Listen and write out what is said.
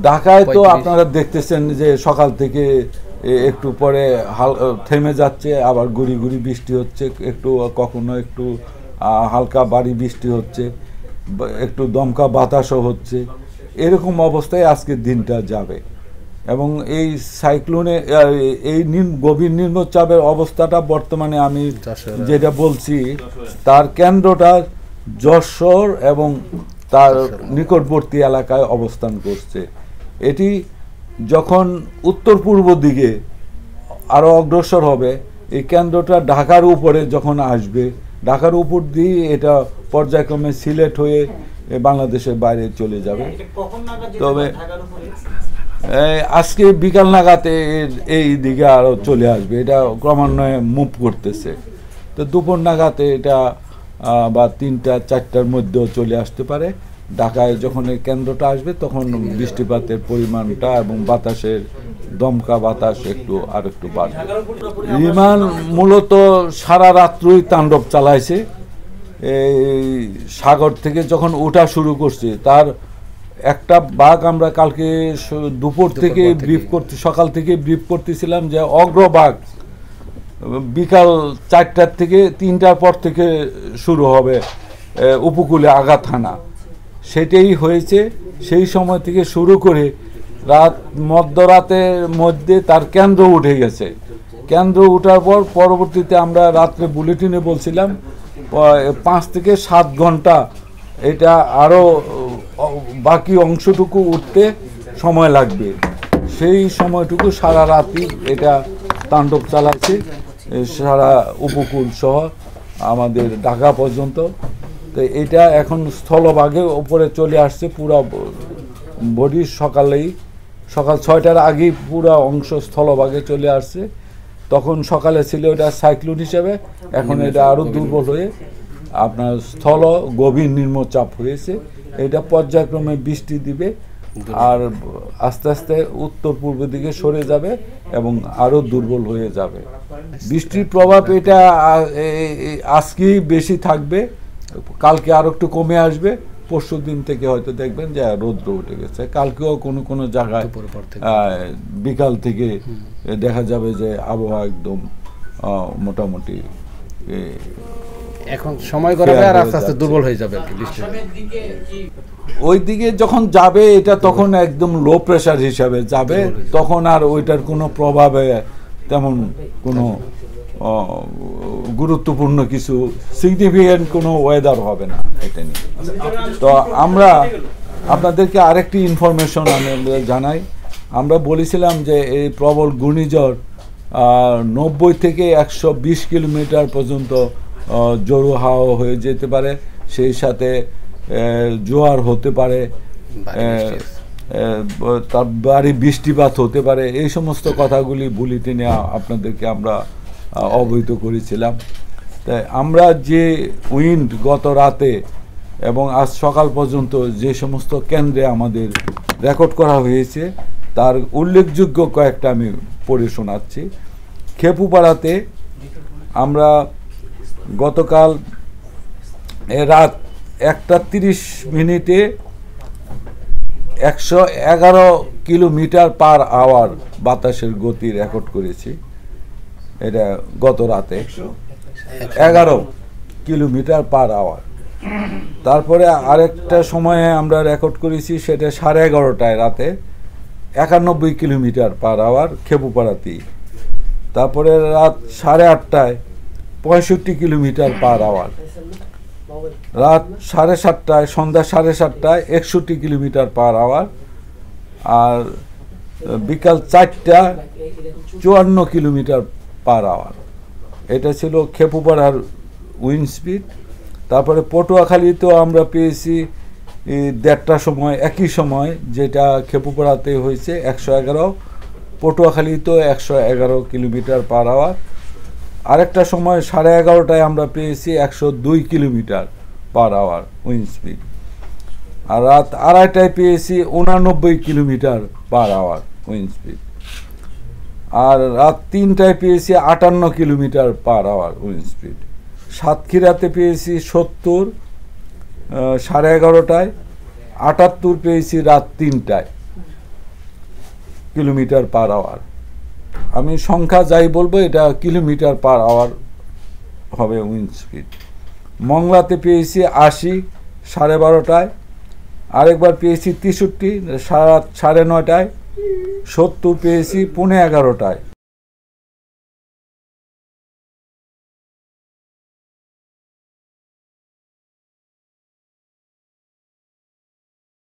ঢাকায় তো আপনারা দেখতেছেন যে সকাল থেকে একটু পরে থেমে যাচ্ছে, আবার গুড়ি গুড়ি বৃষ্টি হচ্ছে, একটু কখনো একটু হালকা ভারী বৃষ্টি হচ্ছে, একটু দমকা বাতাসও হচ্ছে। এরকম অবস্থায় আজকের দিনটা যাবে এবং এই সাইক্লোনে এই গভীর নিম্নচাপের অবস্থাটা বর্তমানে আমি যেটা বলছি তার কেন্দ্রটা যশোর এবং তার নিকটবর্তী এলাকায় অবস্থান করছে। এটি যখন উত্তর পূর্ব দিকে আরও অগ্রসর হবে, এই কেন্দ্রটা ঢাকার উপরে যখন আসবে, ঢাকার উপর দিয়ে এটা পর্যায়ক্রমে সিলেট হয়ে বাংলাদেশের বাইরে চলে যাবে। তবে আজকে বিকাল নাগাতে এই দিকে আরও চলে আসবে, এটা ক্রমান্বয়ে মুভ করতেছে। তো দুপুর নাগাতে এটা বা 3টা-4টার মধ্যেও চলে আসতে পারে। ঢাকায় যখন এই কেন্দ্রটা আসবে তখন বৃষ্টিপাতের পরিমাণটা এবং বাতাসের দমকা বাতাস আর একটু বাড়বে। বিমান মূলত সারা রাত্রই তাণ্ডব চালাইছে। এই সাগর থেকে যখন ওঠা শুরু করছে, তার একটা বাঘ আমরা কালকে দুপুর থেকে সকাল থেকে ব্রিফ করতেছিলাম যে অগ্রবাঘ বিকাল 4টার থেকে 3টার পর থেকে শুরু হবে উপকূলে আঘাত হানা। সেটাই হয়েছে। সেই সময় থেকে শুরু করে মধ্যরাতের মধ্যে তার কেন্দ্র উঠে গেছে। কেন্দ্র উঠার পর পরবর্তীতে আমরা রাত্রে বুলেটিনে বলছিলাম 5 থেকে 7 ঘন্টা এটা আরও বাকি অংশটুকু উঠতে সময় লাগবে। সেই সময়টুকু সারা রাতই এটা তাণ্ডব চালাচ্ছে, সারা উপকূল সহ আমাদের ঢাকা পর্যন্ত। তো এটা এখন স্থলভাগে উপরে চলে আসছে, পুরো বডি সকাল 6টার আগেই পুরো অংশ স্থলভাগে চলে আসছে। তখন সকালে ছিল এটা সাইক্লোন হিসেবে, এখন এটা আরও দুর্বল হয়ে আপনার স্থল গভীর নিম্নচাপ হয়েছে। এটা পর্যায়ক্রমে বৃষ্টি দিবে আর আস্তে আস্তে উত্তর পূর্ব দিকে সরে যাবে এবং আরও দুর্বল হয়ে যাবে। বৃষ্টির প্রভাব এটা আজকেই বেশি থাকবে, কালকে আরও একটু কমে আসবে। পরশু দিন থেকে হয়তো দেখবেন যে রৌদ্র উঠে গেছে। কালকেও কোনো কোনো জায়গায় বিকাল থেকে দেখা যাবে যে আবহাওয়া একদম মোটামুটি এখন সময় গড়াবে আর আস্তে আস্তে দুর্বল হয়ে যাবে। ওই দিকে যখন যাবে এটা তখন একদম লো প্রেসার হিসাবে যাবে, তখন আর ওইটার কোনো প্রভাবে তেমন কোনো গুরুত্বপূর্ণ কিছু সিগনিফিকেন্ট কোনো ওয়েদার হবে না এটা নিয়ে। তো আমরা আপনাদেরকে আরেকটি ইনফরমেশন আমি জানাই। আমরা বলেছিলাম যে এই প্রবল ঘূর্ণিঝড় 90 থেকে 120 কিলোমিটার পর্যন্ত জোরো হাওয়া হয়ে যেতে পারে, সেই সাথে জোয়ার হতে পারে, তার বাড়ি বৃষ্টিপাত হতে পারে। এই সমস্ত কথাগুলি বুলেটিনে আপনাদেরকে আমরা অবহিত করেছিলাম। তাই আমরা যে উইন্ড গত রাতে এবং আজ সকাল পর্যন্ত যে সমস্ত কেন্দ্রে আমাদের রেকর্ড করা হয়েছে তার উল্লেখযোগ্য কয়েকটা আমি পড়ে শোনাচ্ছি। খেপুপাড়াতে আমরা গতকাল রাত 1টা 30 111 কিলোমিটার পার আওয়ার বাতাসের গতি রেকর্ড করেছি। এটা গত রাতে 11 কিলোমিটার পার আওয়ার। তারপরে আরেকটা সময়ে আমরা রেকর্ড করেছি, সেটা 11:30টায় রাতে 91 কিলোমিটার পার আওয়ার খেপুপাড়াতেই। তারপরে রাত 8:30টায় 65 কিলোমিটার পার আওয়ার। রাত 7:30টায় সন্ধ্যা 7:30টায় 61 কিলোমিটার পার আওয়ার। আর বিকাল 4টা 54 কিলোমিটার পার আওয়ার। এটা ছিল খেপুপাড়ার উইন্ড স্পিড। তারপরে পটুয়াখালীতেও আমরা পেয়েছি 1:30টার সময়, একই সময় যেটা খেপুপাড়াতে হয়েছে 111, পটুয়াখালীতেও 111 কিলোমিটার পার আওয়ার। আরেকটা সময় 11:30টায় আমরা পেয়েছি 102 kilometre per hour wind speed. আর রাত 2:30টায় পেয়েছি 89 kilometre per hour wind speed. আর রাত 3টায় পেয়েছি 58 kilometre per hour wind speed. সাতক্ষীরাতে পেয়েছি 70 11:30টায়, 78 পেয়েছি রাত 3টায়। Kilometre per hour. আমি সংখ্যা যাই বলবো, এটা কিলোমিটার পার আওয়ার হবে উইন্ড স্পিড। মংলাতে পেয়েছি 80 12:30টায়, আরেকবার পেয়েছি 63 রাত 9:30টায়, 70 পেয়েছি 11:15টায়।